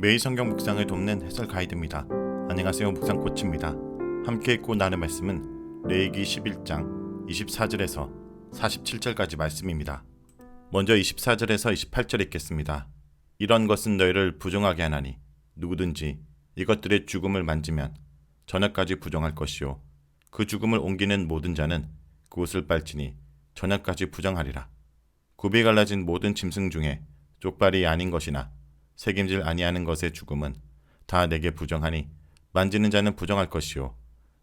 매일 성경 묵상을 돕는 해설 가이드입니다. 안녕하세요. 묵상 코치입니다. 함께 읽고 나눌 말씀은 레위기 11장 24절에서 47절까지 말씀입니다. 먼저 24절에서 28절 읽겠습니다. 이런 것은 너희를 부정하게 하나니 누구든지 이것들의 죽음을 만지면 저녁까지 부정할 것이요 그 죽음을 옮기는 모든 자는 그 옷을 빨지니 저녁까지 부정하리라. 굽이 갈라진 모든 짐승 중에 족발이 아닌 것이나 책임질 아니하는 것의 죽음은 다 내게 부정하니 만지는 자는 부정할 것이요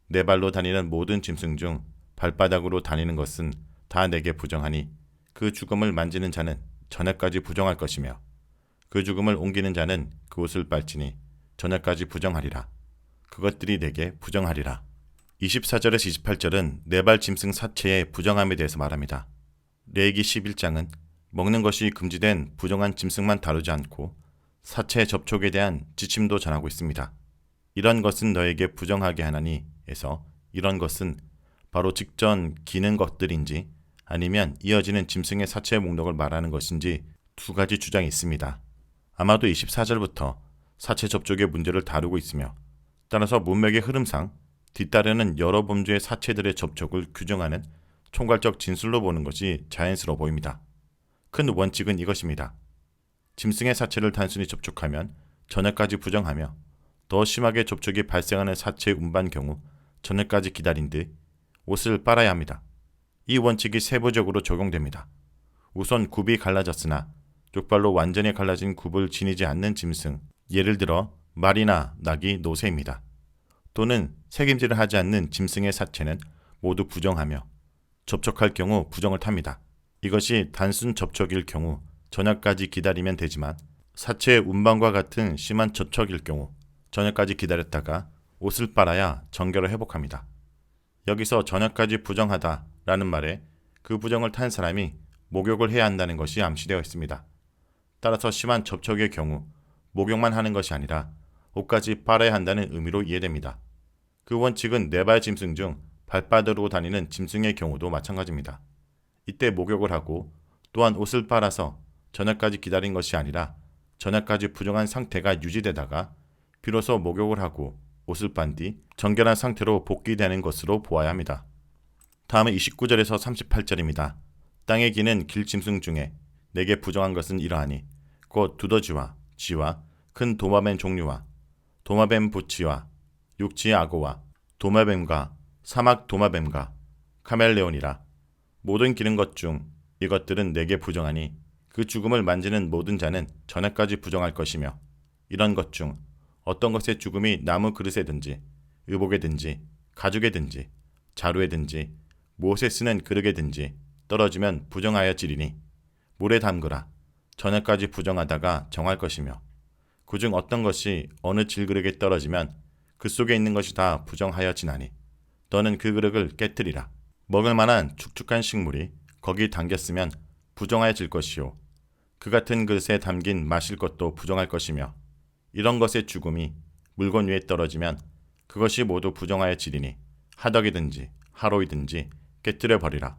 네 발로 다니는 모든 짐승 중 발바닥으로 다니는 것은 다 내게 부정하니 그 죽음을 만지는 자는 저녁까지 부정할 것이며 그 죽음을 옮기는 자는 그 옷을 빨지니 저녁까지 부정하리라. 그것들이 내게 부정하리라. 24절에서 28절은 네 발 짐승 사체의 부정함에 대해서 말합니다. 레위기 11장은 먹는 것이 금지된 부정한 짐승만 다루지 않고 사체 접촉에 대한 지침도 전하고 있습니다. 이런 것은 너에게 부정하게 하나니에서 이런 것은 바로 직전 기는 것들인지 아니면 이어지는 짐승의 사체 목록을 말하는 것인지 두 가지 주장이 있습니다. 아마도 24절부터 사체 접촉의 문제를 다루고 있으며 따라서 문맥의 흐름상 뒤따르는 여러 범죄의 사체들의 접촉을 규정하는 총괄적 진술로 보는 것이 자연스러워 보입니다. 큰 원칙은 이것입니다. 짐승의 사체를 단순히 접촉하면 저녁까지 부정하며 더 심하게 접촉이 발생하는 사체의 운반 경우 저녁까지 기다린 뒤 옷을 빨아야 합니다. 이 원칙이 세부적으로 적용됩니다. 우선 굽이 갈라졌으나 족발로 완전히 갈라진 굽을 지니지 않는 짐승, 예를 들어 말이나 낙이 노새입니다. 또는 책임질을 하지 않는 짐승의 사체는 모두 부정하며 접촉할 경우 부정을 탑니다. 이것이 단순 접촉일 경우 저녁까지 기다리면 되지만 사체의 운반과 같은 심한 접촉일 경우 저녁까지 기다렸다가 옷을 빨아야 정결을 회복합니다. 여기서 저녁까지 부정하다 라는 말에 그 부정을 탄 사람이 목욕을 해야 한다는 것이 암시되어 있습니다. 따라서 심한 접촉의 경우 목욕만 하는 것이 아니라 옷까지 빨아야 한다는 의미로 이해됩니다. 그 원칙은 네 발 짐승 중 발바닥으로 다니는 짐승의 경우도 마찬가지입니다. 이때 목욕을 하고 또한 옷을 빨아서 저녁까지 기다린 것이 아니라 저녁까지 부정한 상태가 유지되다가 비로소 목욕을 하고 옷을 빤 뒤 정결한 상태로 복귀되는 것으로 보아야 합니다. 다음은 29절에서 38절입니다. 땅에 기는 길짐승 중에 내게 부정한 것은 이러하니 곧 두더지와 쥐와 큰 도마뱀 종류와 도마뱀 부치와 육지의 악어와 도마뱀과 사막 도마뱀과 카멜레온이라. 모든 기는 것 중 이것들은 내게 부정하니 그 죽음을 만지는 모든 자는 저녁까지 부정할 것이며 이런 것 중 어떤 것의 죽음이 나무 그릇에든지 의복에든지 가죽에든지 자루에든지 무엇에 쓰는 그릇에든지 떨어지면 부정하여지리니 물에 담그라. 저녁까지 부정하다가 정할 것이며 그중 어떤 것이 어느 질그릇에 떨어지면 그 속에 있는 것이 다 부정하여지나니 너는 그 그릇을 깨뜨리라. 먹을 만한 축축한 식물이 거기 담겼으면 부정하여질 것이요 그 같은 그릇에 담긴 마실 것도 부정할 것이며 이런 것의 죽음이 물건 위에 떨어지면 그것이 모두 부정하여지리니 하덕이든지 하로이든지 깨뜨려 버리라.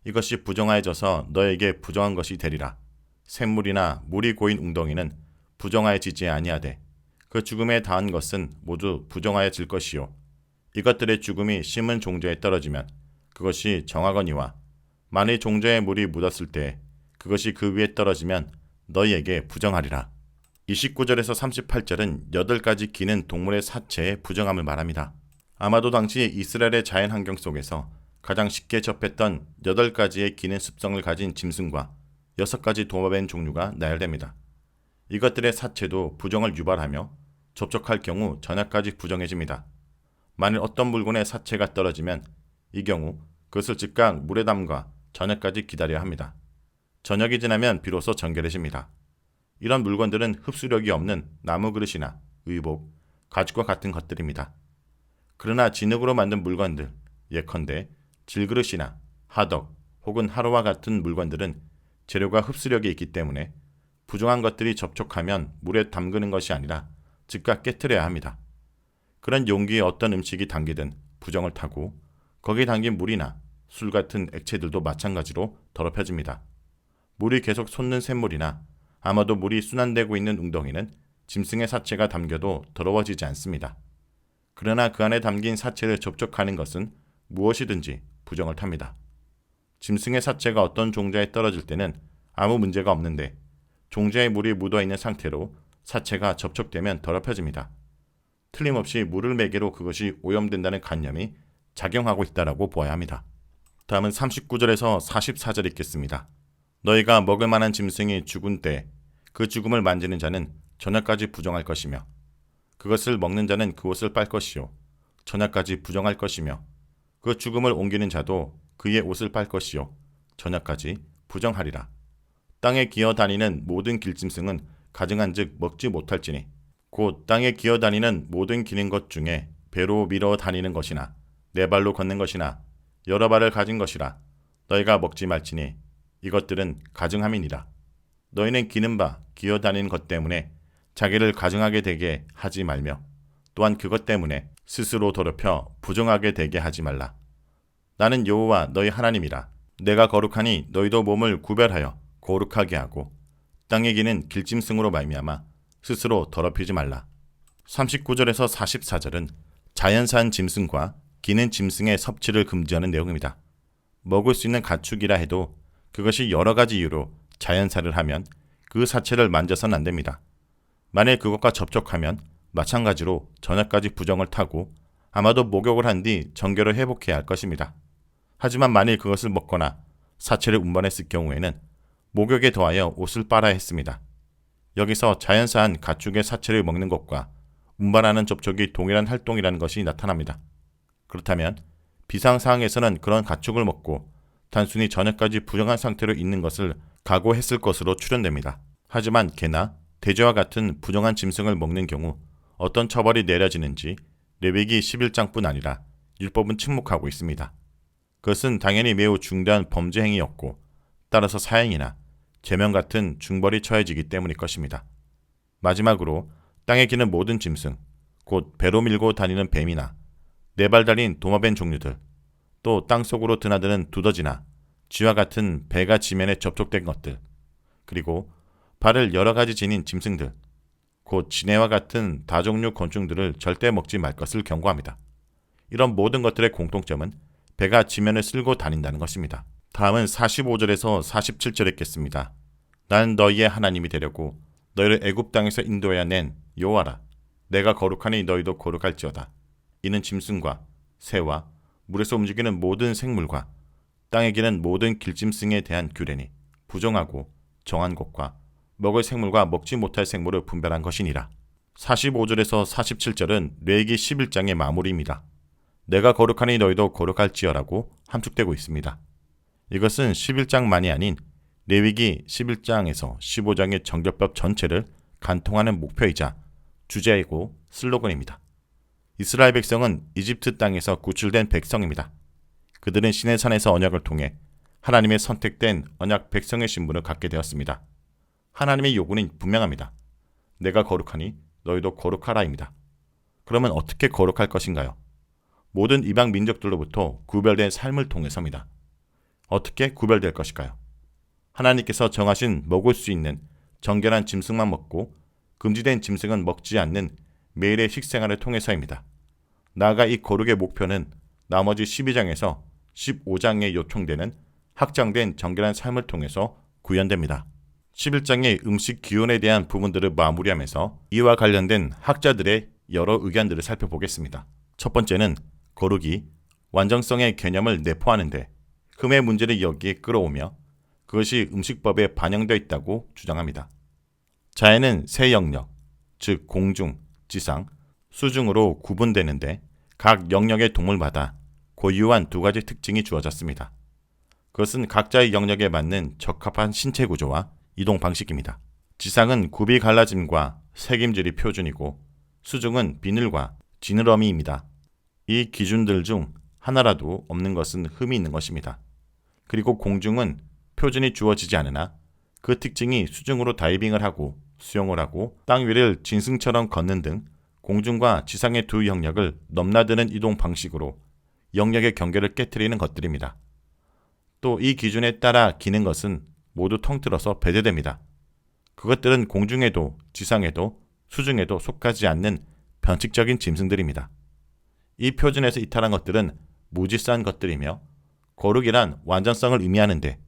이것이 부정하여져서 너에게 부정한 것이 되리라. 샘물이나 물이 고인 웅덩이는 부정하여지지 아니하되 그 죽음에 닿은 것은 모두 부정하여질 것이요 이것들의 죽음이 심은 종자에 떨어지면 그것이 정하거니와 만일 종자에 물이 묻었을 때 그것이 그 위에 떨어지면 너희에게 부정하리라. 29절에서 38절은 8가지 기는 동물의 사체의 부정함을 말합니다. 아마도 당시 이스라엘의 자연 환경 속에서 가장 쉽게 접했던 8가지의 기는 습성을 가진 짐승과 6가지 도마뱀 종류가 나열됩니다. 이것들의 사체도 부정을 유발하며 접촉할 경우 저녁까지 부정해집니다. 만일 어떤 물건의 사체가 떨어지면 이 경우 그것을 즉각 물에 담가 저녁까지 기다려야 합니다. 저녁이 지나면 비로소 정결해집니다. 이런 물건들은 흡수력이 없는 나무 그릇이나 의복, 가죽과 같은 것들입니다. 그러나 진흙으로 만든 물건들, 예컨대 질그릇이나 하덕 혹은 하루와 같은 물건들은 재료가 흡수력이 있기 때문에 부정한 것들이 접촉하면 물에 담그는 것이 아니라 즉각 깨트려야 합니다. 그런 용기에 어떤 음식이 담기든 부정을 타고 거기에 담긴 물이나 술 같은 액체들도 마찬가지로 더럽혀집니다. 물이 계속 솟는 샘물이나 아마도 물이 순환되고 있는 웅덩이는 짐승의 사체가 담겨도 더러워지지 않습니다. 그러나 그 안에 담긴 사체를 접촉하는 것은 무엇이든지 부정을 탑니다. 짐승의 사체가 어떤 종자에 떨어질 때는 아무 문제가 없는데 종자에 물이 묻어있는 상태로 사체가 접촉되면 더럽혀집니다. 틀림없이 물을 매개로 그것이 오염된다는 관념이 작용하고 있다라고 보아야 합니다. 다음은 39절에서 44절 읽겠습니다. 너희가 먹을 만한 짐승이 죽은 때 그 죽음을 만지는 자는 저녁까지 부정할 것이며 그것을 먹는 자는 그 옷을 빨 것이요 저녁까지 부정할 것이며 그 죽음을 옮기는 자도 그의 옷을 빨 것이요 저녁까지 부정하리라. 땅에 기어다니는 모든 길짐승은 가증한즉 먹지 못할지니 곧 땅에 기어다니는 모든 기는 것 중에 배로 밀어 다니는 것이나 네 발로 걷는 것이나 여러 발을 가진 것이라 너희가 먹지 말지니 이것들은 가증함이니라. 너희는 기는 바 기어다니는 것 때문에 자기를 가증하게 되게 하지 말며 또한 그것 때문에 스스로 더럽혀 부정하게 되게 하지 말라. 나는 여호와 너희 하나님이라. 내가 거룩하니 너희도 몸을 구별하여 거룩하게 하고 땅에 기는 길짐승으로 말미암아 스스로 더럽히지 말라. 39절에서 44절은 자연산 짐승과 기는 짐승의 섭취를 금지하는 내용입니다. 먹을 수 있는 가축이라 해도 그것이 여러 가지 이유로 자연사를 하면 그 사체를 만져서는 안 됩니다. 만일 그것과 접촉하면 마찬가지로 저녁까지 부정을 타고 아마도 목욕을 한 뒤 정결을 회복해야 할 것입니다. 하지만 만일 그것을 먹거나 사체를 운반했을 경우에는 목욕에 더하여 옷을 빨아야 했습니다. 여기서 자연사한 가축의 사체를 먹는 것과 운반하는 접촉이 동일한 활동이라는 것이 나타납니다. 그렇다면 비상사항에서는 그런 가축을 먹고 단순히 저녁까지 부정한 상태로 있는 것을 각오했을 것으로 추론됩니다. 하지만 개나 돼지와 같은 부정한 짐승을 먹는 경우 어떤 처벌이 내려지는지 레위기 11장뿐 아니라 율법은 침묵하고 있습니다. 그것은 당연히 매우 중대한 범죄 행위였고 따라서 사형이나 제명 같은 중벌이 처해지기 때문일 것입니다. 마지막으로 땅에 기는 모든 짐승, 곧 배로 밀고 다니는 뱀이나 네 발 달린 도마뱀 종류들, 또 땅속으로 드나드는 두더지나 쥐와 같은 배가 지면에 접촉된 것들, 그리고 발을 여러 가지 지닌 짐승들, 곧 지네와 같은 다종류 곤충들을 절대 먹지 말 것을 경고합니다. 이런 모든 것들의 공통점은 배가 지면을 쓸고 다닌다는 것입니다. 다음은 45절에서 47절 읽겠습니다. 나는 너희의 하나님이 되려고 너희를 애굽 땅에서 인도하여 낸 여호와라. 내가 거룩하니 너희도 거룩할지어다. 이는 짐승과 새와 물에서 움직이는 모든 생물과 땅에 기는 모든 길짐승에 대한 규례니 부정하고 정한 것과 먹을 생물과 먹지 못할 생물을 분별한 것이니라. 45절에서 47절은 레위기 11장의 마무리입니다. 내가 거룩하니 너희도 거룩할지어라고 함축되고 있습니다. 이것은 11장만이 아닌 레위기 11장에서 15장의 정결법 전체를 간통하는 목표이자 주제이고 슬로건입니다. 이스라엘 백성은 이집트 땅에서 구출된 백성입니다. 그들은 시내산에서 언약을 통해 하나님의 선택된 언약 백성의 신분을 갖게 되었습니다. 하나님의 요구는 분명합니다. 내가 거룩하니 너희도 거룩하라입니다. 그러면 어떻게 거룩할 것인가요? 모든 이방 민족들로부터 구별된 삶을 통해서입니다. 어떻게 구별될 것일까요? 하나님께서 정하신 먹을 수 있는 정결한 짐승만 먹고 금지된 짐승은 먹지 않는 매일의 식생활을 통해서입니다. 나아가 이 거룩의 목표는 나머지 12장에서 15장에 요청되는 확장된 정결한 삶을 통해서 구현됩니다. 11장의 음식 기원에 대한 부분들을 마무리하면서 이와 관련된 학자들의 여러 의견들을 살펴보겠습니다. 첫 번째는 거룩이 완전성의 개념을 내포하는데 흠의 문제를 여기에 끌어오며 그것이 음식법에 반영되어 있다고 주장합니다. 자연은 세 영역, 즉 공중, 지상, 수중으로 구분되는데 각 영역의 동물마다 고유한 두 가지 특징이 주어졌습니다. 그것은 각자의 영역에 맞는 적합한 신체 구조와 이동 방식입니다. 지상은 굽이 갈라짐과 색임질이 표준이고 수중은 비늘과 지느러미입니다. 이 기준들 중 하나라도 없는 것은 흠이 있는 것입니다. 그리고 공중은 표준이 주어지지 않으나 그 특징이 수중으로 다이빙을 하고 수영을 하고 땅 위를 짐승처럼 걷는 등 공중과 지상의 두 영역을 넘나드는 이동 방식으로 영역의 경계를 깨트리는 것들입니다. 또 이 기준에 따라 기는 것은 모두 통틀어서 배제됩니다. 그것들은 공중에도 지상에도 수중에도 속하지 않는 변칙적인 짐승들입니다. 이 표준에서 이탈한 것들은 무질서한 것들이며 거룩이란 완전성을 의미하는데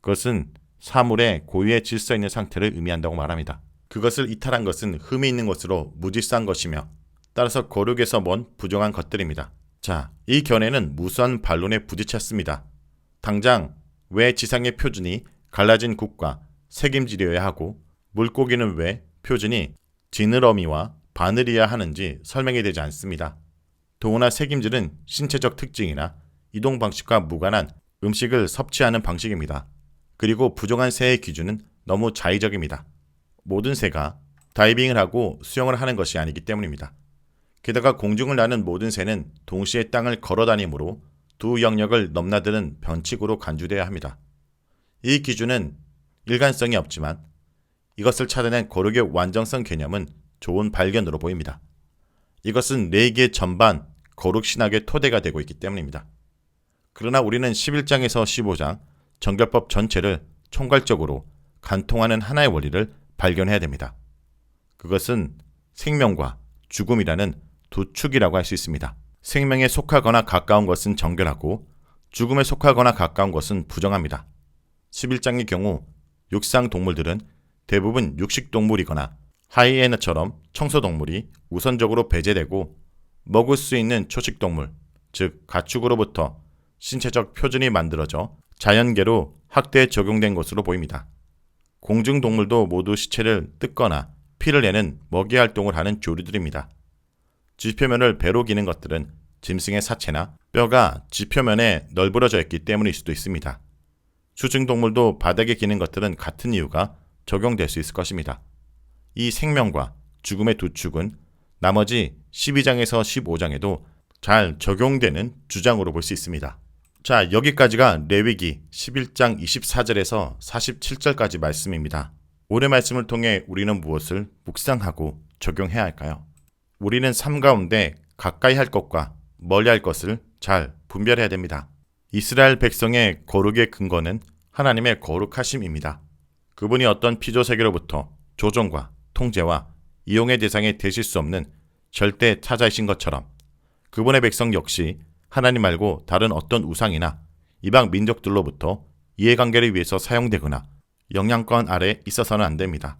그것은 사물의 고유의 질서 있는 상태를 의미한다고 말합니다. 그것을 이탈한 것은 흠이 있는 것으로 무질서한 것이며 따라서 거룩에서 먼 부정한 것들입니다. 자, 이 견해는 무수한 반론에 부딪혔습니다. 당장 왜 지상의 표준이 갈라진 국과 책임지려야 하고 물고기는 왜 표준이 지느러미와 바늘이어야 하는지 설명이 되지 않습니다. 더구나 책임질은 신체적 특징이나 이동 방식과 무관한 음식을 섭취하는 방식입니다. 그리고 부정한 새의 기준은 너무 자의적입니다. 모든 새가 다이빙을 하고 수영을 하는 것이 아니기 때문입니다. 게다가 공중을 나는 모든 새는 동시에 땅을 걸어다니므로 두 영역을 넘나드는 변칙으로 간주되어야 합니다. 이 기준은 일관성이 없지만 이것을 찾아낸 거룩의 완전성 개념은 좋은 발견으로 보입니다. 이것은 레위기 전반 거룩 신학의 토대가 되고 있기 때문입니다. 그러나 우리는 11장에서 15장 정결법 전체를 총괄적으로 관통하는 하나의 원리를 발견해야 됩니다. 그것은 생명과 죽음이라는 두 축이라고 할 수 있습니다. 생명에 속하거나 가까운 것은 정결하고 죽음에 속하거나 가까운 것은 부정합니다. 11장의 경우 육상 동물들은 대부분 육식동물이거나 하이에나처럼 청소동물이 우선적으로 배제되고 먹을 수 있는 초식동물, 즉 가축으로부터 신체적 표준이 만들어져 자연계로 학대에 적용된 것으로 보입니다. 공중동물도 모두 시체를 뜯거나 피를 내는 먹이 활동을 하는 조류들입니다. 지표면을 배로 기는 것들은 짐승의 사체나 뼈가 지표면에 널브러져 있기 때문일 수도 있습니다. 수중동물도 바닥에 기는 것들은 같은 이유가 적용될 수 있을 것입니다. 이 생명과 죽음의 두 축은 나머지 12장에서 15장에도 잘 적용되는 주장으로 볼 수 있습니다. 자, 여기까지가 레위기 11장 24절에서 47절까지 말씀입니다. 오늘 말씀을 통해 우리는 무엇을 묵상하고 적용해야 할까요? 우리는 삶 가운데 가까이 할 것과 멀리 할 것을 잘 분별해야 됩니다. 이스라엘 백성의 거룩의 근거는 하나님의 거룩하심입니다. 그분이 어떤 피조세계로부터 조종과 통제와 이용의 대상이 되실 수 없는 절대 타자이신 것처럼 그분의 백성 역시 하나님 말고 다른 어떤 우상이나 이방 민족들로부터 이해관계를 위해서 사용되거나 영향권 아래 있어서는 안 됩니다.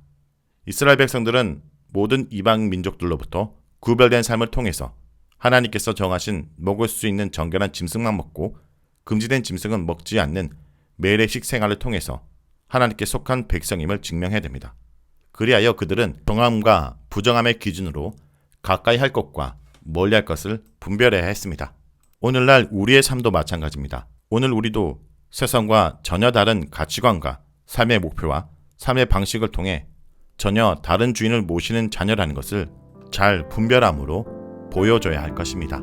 이스라엘 백성들은 모든 이방 민족들로부터 구별된 삶을 통해서 하나님께서 정하신 먹을 수 있는 정결한 짐승만 먹고 금지된 짐승은 먹지 않는 매일의 식생활을 통해서 하나님께 속한 백성임을 증명해야 됩니다. 그리하여 그들은 정함과 부정함의 기준으로 가까이 할 것과 멀리 할 것을 분별해야 했습니다. 오늘날 우리의 삶도 마찬가지입니다. 오늘 우리도 세상과 전혀 다른 가치관과 삶의 목표와 삶의 방식을 통해 전혀 다른 주인을 모시는 자녀라는 것을 잘 분별함으로 보여줘야 할 것입니다.